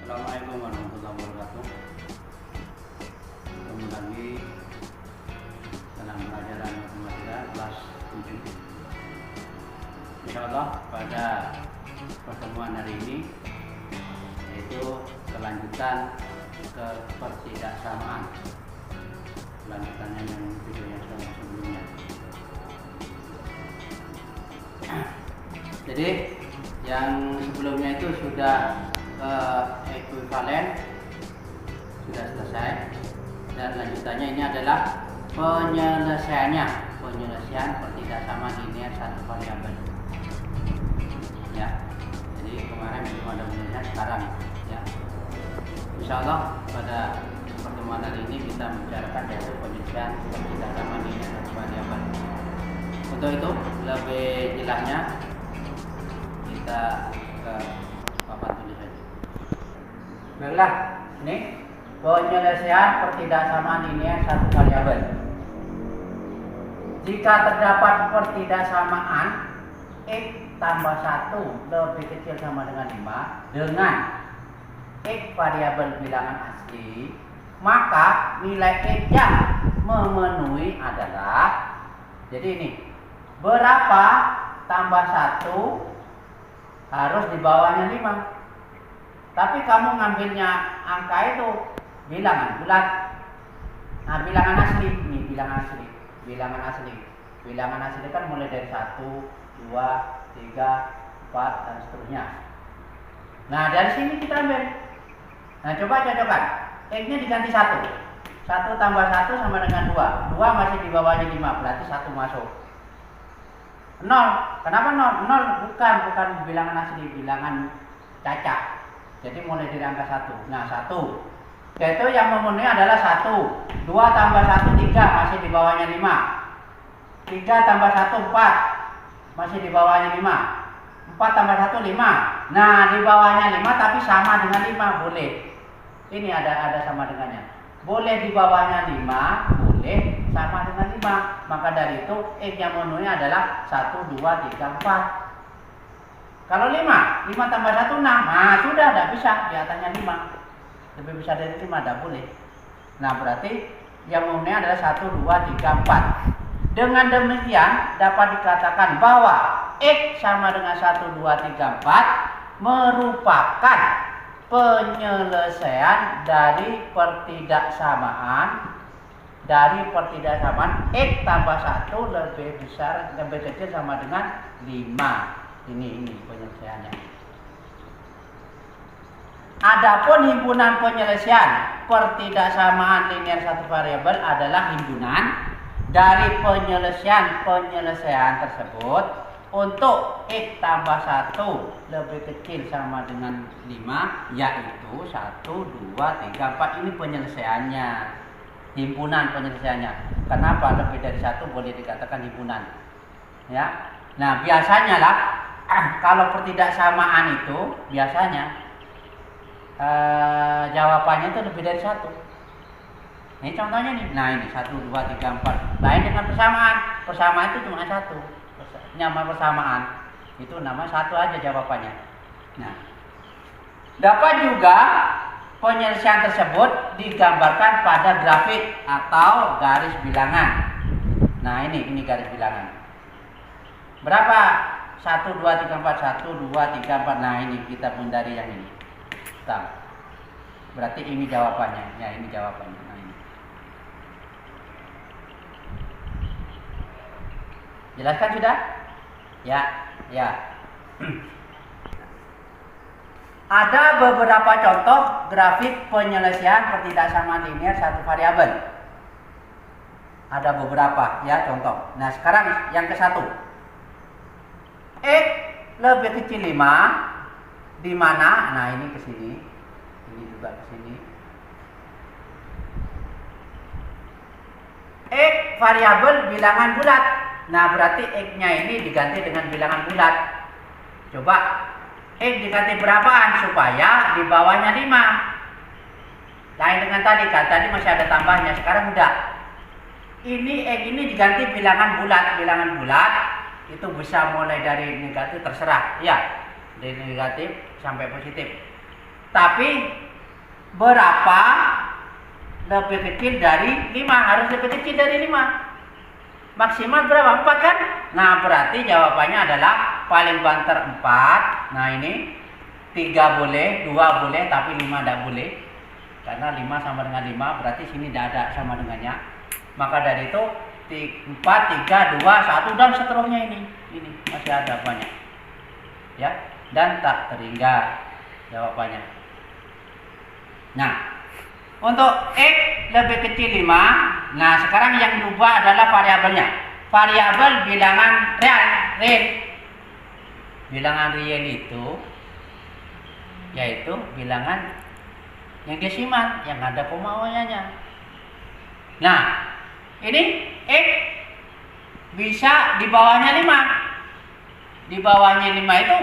Assalamualaikum warahmatullahi wabarakatuh. Ketemu lagi dalam pelajaran matematika kelas 7. Insyaallah pada pertemuan hari ini yaitu kelanjutan ketidaksamaan. Kelanjutannya yang video yang sebelumnya. Jadi yang sebelumnya itu sudah ekuivalen sudah selesai, dan lanjutannya ini adalah penyelesaian pertidaksamaan linear satu variabel. Ya, jadi kemarin belum ada penyelesaian, sekarang ya. Insyaallah pada pertemuan hari ini kita membicarakan yaitu penyelesaian pertidaksamaan linear satu variabel. Untuk itu lebih jelasnya kita ke papan tulis saja. Baiklah, ini penyelesaian pertidaksamaan linear satu variabel. Jika terdapat pertidaksamaan x tambah 1 lebih kecil sama dengan 5 dengan x variabel bilangan asli, maka nilai x yang memenuhi adalah, jadi ini berapa tambah 1 harus di bawahnya 5. Tapi kamu ngambilnya angka itu bilangan bulat. Nah, bilangan asli, ini bilangan asli. Bilangan asli kan mulai dari 1, 2, 3, 4 dan seterusnya. Nah, dari sini kita ambil. Nah, coba cocokkan. X-nya diganti 1. 1 tambah 1 sama dengan 2. 2 masih di bawahnya 5, berarti 1 masuk. 0. Kenapa 0? 0 bukan bilangan asli, bilangan cacat. Jadi mulai dari angka 1. Nah, 1. Yaitu yang memenuhi adalah 1. 2 tambah 1 3, masih di bawahnya 5. 3 tambah 1 4, masih di bawahnya 5. 4 tambah 1 5. Nah, di bawahnya 5 tapi sama dengan 5, boleh. Ini ada sama dengannya. Boleh di bawahnya 5, boleh sama dengan 5. Maka dari itu X yang memenuhi adalah 1 2 3 4. Kalau 5 tambah 1 6. Nah, sudah tidak bisa, di atasnya 5. Lebih besar dari 5 tidak boleh. Nah, berarti yang memenuhi adalah 1 2 3 4. Dengan demikian dapat dikatakan bahwa X sama dengan 1 2 3 4 merupakan penyelesaian dari pertidaksamaan X tambah 1 lebih kecil sama dengan 5. Ini penyelesaiannya. Adapun himpunan penyelesaian pertidaksamaan linear satu variabel adalah himpunan dari penyelesaian tersebut untuk x tambah 1 lebih kecil sama dengan 5, yaitu 1 2 3 4. Ini penyelesaiannya, himpunan penyelesaiannya. Kenapa lebih dari 1 boleh dikatakan himpunan? Ya. Nah, biasanya lah kalau pertidaksamaan itu biasanya jawabannya itu lebih dari 1. Ini contohnya nih. Nah, ini 1 2 3 4. Lain dengan persamaan. Persamaan itu cuma 1. Nama persamaan itu nama 1 aja jawabannya. Nah, dapat juga penyelesaian tersebut digambarkan pada grafik atau garis bilangan. Nah, ini garis bilangan. Berapa? 1 2 3 4, 1 2 3 4. Nah, ini kita pun dari yang ini. Berarti ini jawabannya. Ya, ini jawabannya. Nah, ini. Jelaskan sudah? Ya. Ada beberapa contoh grafik penyelesaian pertidaksamaan linear satu variabel. Ada beberapa ya contoh. Nah, sekarang yang ke-1. X lebih kecil 5 di mana? Nah, ini ke sini. Ini juga ke sini. X variabel bilangan bulat. Nah, berarti X-nya ini diganti dengan bilangan bulat. Coba X diganti berapaan supaya di bawahnya 5. Lain dengan tadi, kan tadi masih ada tambahnya, sekarang udah. Ini X ini diganti bilangan bulat itu bisa mulai dari negatif terserah ya, dari negatif sampai positif. Tapi berapa lebih kecil dari 5? Harus lebih kecil dari 5. Maksimal berapa? 4 kan? Nah, berarti jawabannya adalah paling banter 4. Nah, ini 3 boleh, 2 boleh, tapi 5 tidak boleh. Karena 5 sama dengan 5, berarti sini tidak ada sama dengannya. Maka dari itu 4, 3, 2, 1 dan seterusnya ini masih ada banyak. Ya, dan tak terhingga jawabannya. Nah, untuk X lebih kecil 5. Nah, sekarang yang diubah adalah variabelnya. Variabel bilangan real. Bilangan real itu yaitu bilangan yang desimal, yang ada koma awalnya. Nah, ini X bisa di bawahnya 5. Di bawahnya 5 itu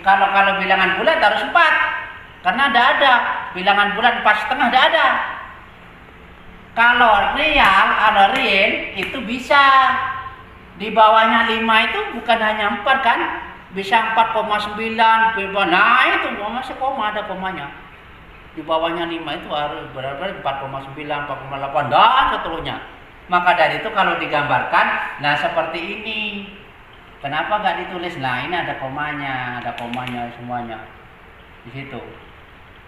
kalau bilangan bulat harus 4. Karena tidak ada bilangan bulat 4,5, tidak ada. Kalau real itu bisa di bawahnya 5 itu bukan hanya 4 kan? Bisa 4,9. Nah, itu masih koma, ada komanya. Di bawahnya 5 itu harus berarti 4,9, 4,8 dan seterusnya. Maka dari itu kalau digambarkan, nah seperti ini. Kenapa nggak ditulis? Nah, ini ada komanya semuanya di situ.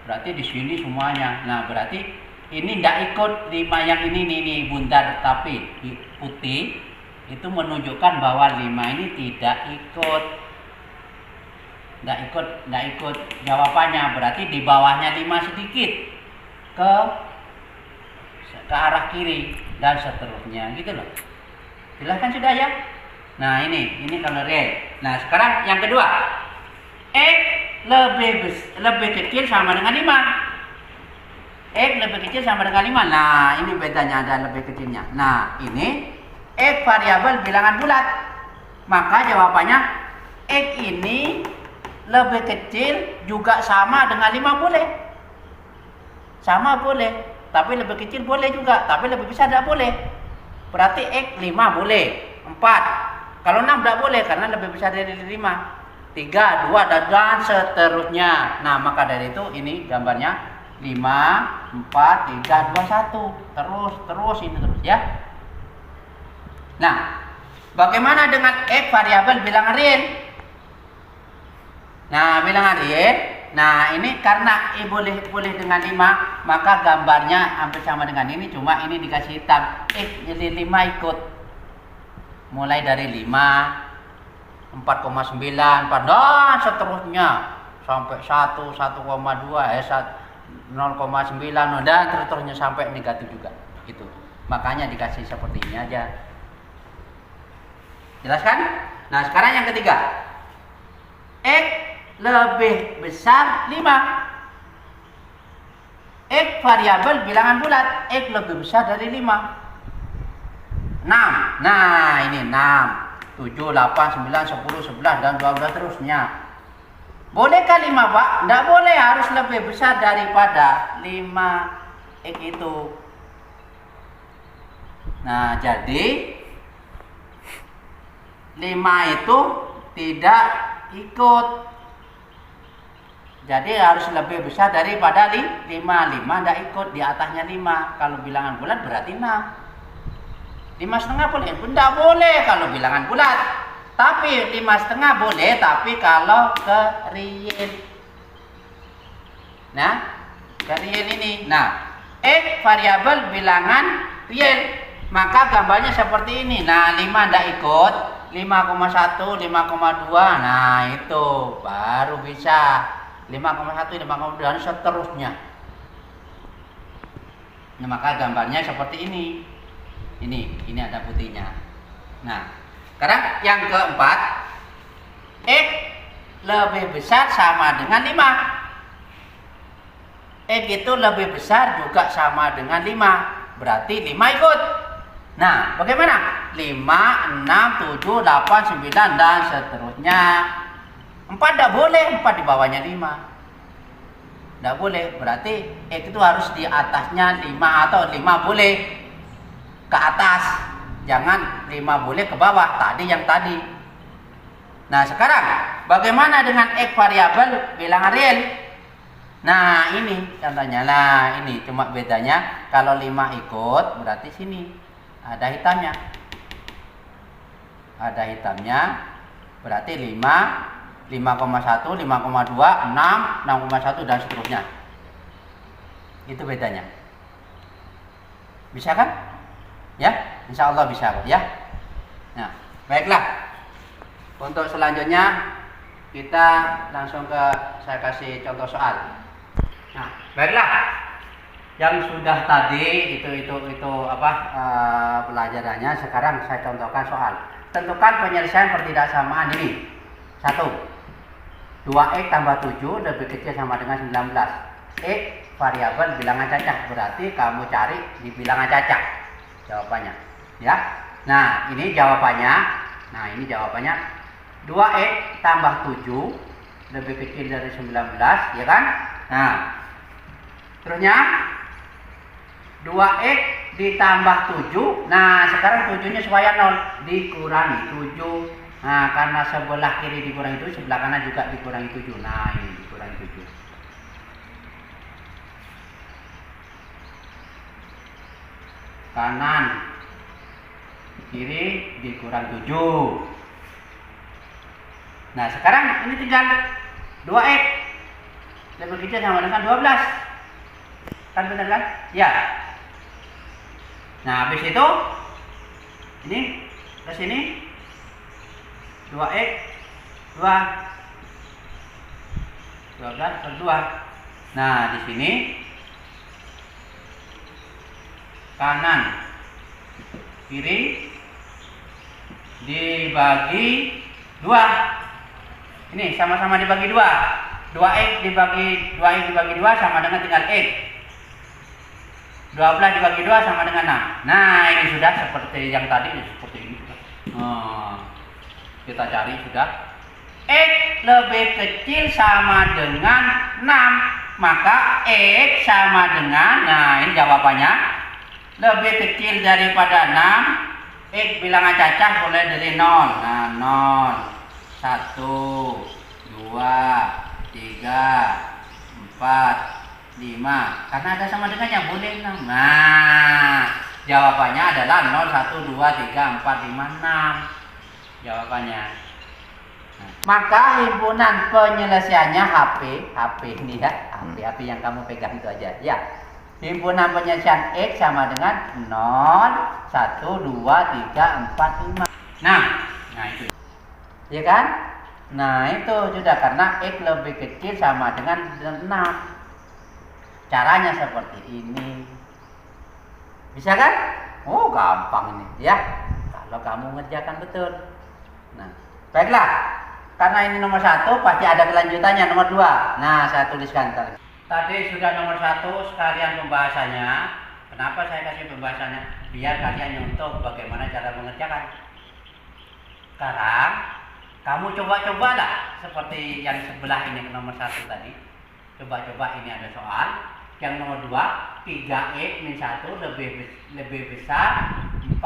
Berarti di sini semuanya. Nah, berarti ini tidak ikut 5 yang ini bundar, tapi putih itu menunjukkan bahwa 5 ini tidak ikut jawabannya. Berarti di bawahnya 5 sedikit ke arah kiri dan seterusnya gitu loh. Silahkan sudah ya. Nah, ini kalau real. Nah, sekarang yang kedua, X lebih kecil sama dengan 5. X lebih kecil sama dengan 5. Nah, ini bedanya, ada lebih kecilnya. Nah, ini X variabel bilangan bulat. Maka jawabannya X ini lebih kecil juga sama dengan 5 boleh. Sama boleh, tapi lebih kecil boleh juga, tapi lebih besar tidak boleh. Berarti X 5 boleh, 4. Kalau 6 tidak boleh karena lebih besar dari 5. 3, 2, dan seterusnya. Nah, maka dari itu ini gambarnya 5, 4, 3, 2, 1. Terus ini terus ya. Nah, bagaimana dengan X variabel bilangan real? Nah, bilangan real. Nah, ini karena boleh dengan 5, maka gambarnya hampir sama dengan ini, cuma ini dikasih hitam. X jadi 5 ikut. Mulai dari 5, 4,9, dan seterusnya sampai 1, 1,2, 0,9 dan seterusnya sampai negatif juga. Gitu. Makanya dikasih seperti ini aja. Jelas kan? Nah, sekarang yang ketiga. X lebih besar 5. X variabel bilangan bulat. X lebih besar dari 5. 6. Nah, ini 6, 7, 8, 9, 10, 11 dan 12 terusnya. Bolehkah 5, Pak? Tidak boleh, harus lebih besar daripada 5 X itu. Nah, jadi 5 itu tidak ikut. Jadi harus lebih besar daripada 5. 5 tidak ikut, di atasnya 5. Kalau bilangan bulat berarti 6. 5,5 boleh? Tidak boleh kalau bilangan bulat. Tapi 5,5 boleh, tapi kalau ke real. Nah, ke real ini. Nah, X variabel bilangan real. Maka gambarnya seperti ini. Nah, 5 tidak ikut. 5,1, 5,2. Nah, itu baru bisa. 5,1, 5,2 dan seterusnya. Nah, maka gambarnya seperti ini. Ini ada putihnya. Nah, sekarang yang keempat, X lebih besar sama dengan 5. X itu lebih besar juga sama dengan 5. Berarti 5 ikut. Nah, bagaimana? 5, 6, 7, 8, 9 dan seterusnya. 4 tidak boleh, 4 di bawahnya 5. Tidak boleh, berarti X itu harus di atasnya 5 atau 5 boleh ke atas, jangan 5 boleh ke bawah yang tadi. Nah, sekarang bagaimana dengan X variabel bilangan real? Nah ini contohnya, nah ini cuma bedanya kalau 5 ikut berarti sini ada hitamnya. Ada hitamnya berarti 5, 5,1, 5,2, 6, 6,1 dan seterusnya. Itu bedanya. Bisa kan? Ya, insya Allah bisa ya. Nah, baiklah. Untuk selanjutnya kita langsung ke saya kasih contoh soal. Nah, baiklah. Yang sudah tadi itu apa pelajarannya, sekarang saya contohkan soal. Tentukan penyelesaian pertidaksamaan ini. 1. 2x tambah 7 lebih kecil sama dengan 19. X variabel bilangan cacah, berarti kamu cari di bilangan cacah jawabannya ya. Nah ini jawabannya. 2x tambah 7 lebih kecil dari 19 ya kan. Nah terusnya 2x ditambah 7. Nah sekarang 7 nya supaya 0 dikurangi 7. Nah karena sebelah kiri dikurangi 7, sebelah kanan juga dikurangi 7. Nah ini dikurangi 7. Kanan kiri dikurang 7. Nah sekarang ini tinggal 2x lebih kecil sama dengan 12. Kan benar kan? Ya. Nah habis itu ini ke sini 2x 2 12 per 2. Nah di sini kanan kiri dibagi 2. Ini sama-sama dibagi 2. 2x dibagi 2 sama dengan tinggal x. 12 dibagi 2 sama dengan 6. Nah ini sudah seperti yang tadi, seperti ini sudah. Kita cari sudah. X lebih kecil sama dengan 6, maka x sama dengan, nah ini jawabannya, lebih kecil daripada 6. X bilangan cacah mulai dari 0. Nah 0, 1, 2, 3, 4, 5. Karena ada sama dengannya boleh 6. Nah jawabannya adalah 0, 1, 2, 3, 4, 5, 6. Jawabannya. Maka himpunan penyelesaiannya HP ini ya, HP yang kamu pegang itu aja ya. Himpunan penyelesaian X sama dengan 0, 1, 2, 3, 4, 5. Nah itu ya kan. Nah itu sudah, karena X lebih kecil sama dengan 6. Caranya seperti ini. Bisa kan? Oh gampang ini ya, kalau kamu ngerjakan betul. Nah, baiklah. Karena ini nomor 1 pasti ada kelanjutannya nomor 2. Nah, saya tuliskan tadi sudah nomor 1 sekalian pembahasannya. Kenapa saya kasih pembahasannya? Biar kalian nyontoh bagaimana cara mengerjakan. Sekarang kamu coba-cobalah seperti yang sebelah ini nomor 1 tadi. Coba-coba ini ada soal. Yang nomor 2, 3x min 1 lebih besar 4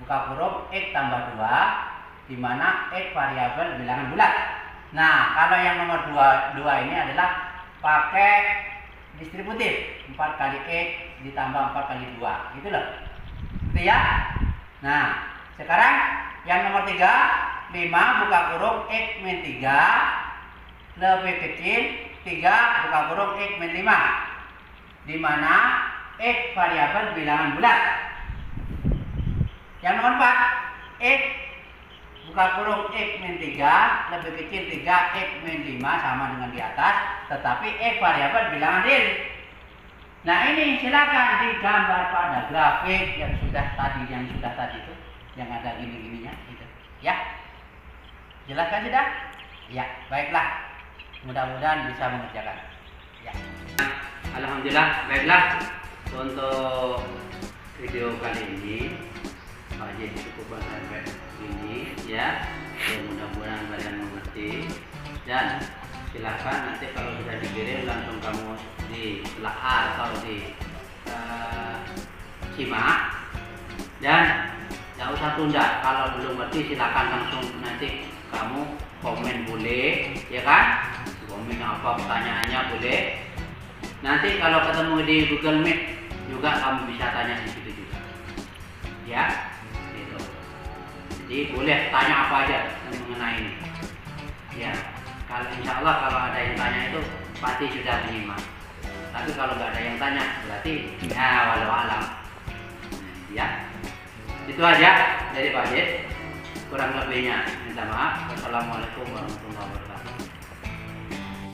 buka huruf x tambah 2, di mana x variabel bilangan bulat. Nah, kalau yang nomor 2 ini adalah pakai distributif, 4 kali x ditambah 4 kali 2, gitu loh. Gitu ya. Nah, sekarang yang nomor 3, 5 buka huruf x min 3 lebih kecil 3 buka huruf x min 5, di mana x variabel bilangan bulat. Yang nomor 4, x buka huruf x min 3 lebih kecil 3x min 5 sama dengan di atas, tetapi x variabel bilangan real. Nah ini silakan digambar pada grafik yang sudah tadi itu, yang ada gini-gininya gitu. Ya, jelaskan sudah? Ya, baiklah. Mudah-mudahan bisa mengerjakan. Ya. Alhamdulillah, baiklah. Untuk video kali ini jadi cukup sampai ini ya. Mudah-mudahan kalian mengerti, dan silahkan nanti kalau sudah dikirim langsung kamu ditelaah atau simak, dan tidak usah tunda. Kalau belum ngerti silahkan langsung nanti kamu komen boleh ya kan. komen apa pertanyaannya boleh. Nanti kalau ketemu di Google Meet juga kamu bisa tanya di situ juga. Ya, gitu. Jadi boleh tanya apa aja mengenai ini. Ya, kalau insya Allah kalau ada yang tanya itu pasti sudah menyimak. Tapi kalau nggak ada yang tanya berarti ya walau alam. Ya, itu aja dari Pak Jid. Kurang lebihnya minta maaf. Wassalamualaikum warahmatullahi wabarakatuh.